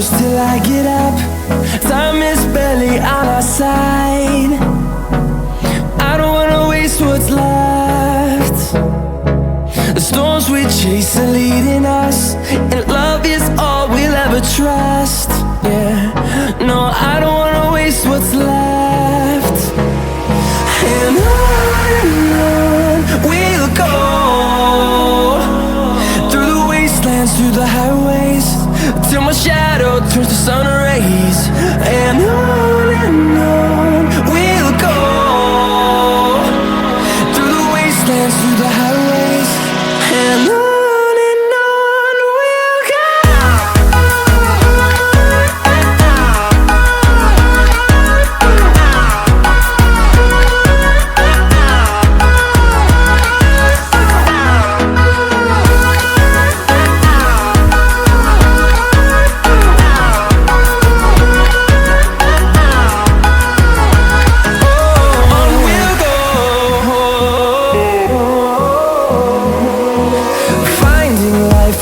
shadows till I get up. Time is barely on our side. I don't wanna waste what's left. The storms we chase are leading us, and love is all we'll ever trust. Yeah, no, I don't wanna waste what's left. And on we'll go, through the wastelands, through the highways, till my shadow turns to sun rays. And on we'll go, through the wastelands, through the highways, and on we'll go.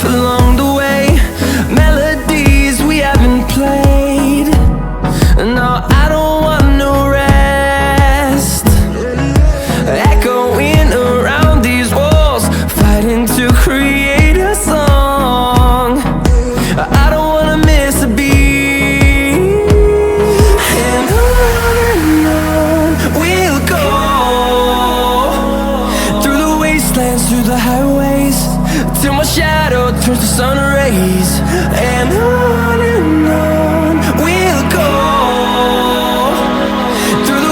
Along the way, melodies we haven't played. No, I don't want no rest. Echoing around these walls, fighting to create a song. I don't wanna miss a beat. And on we'll go, through the wastelands, through the highways, till my shadow turns to sun rays.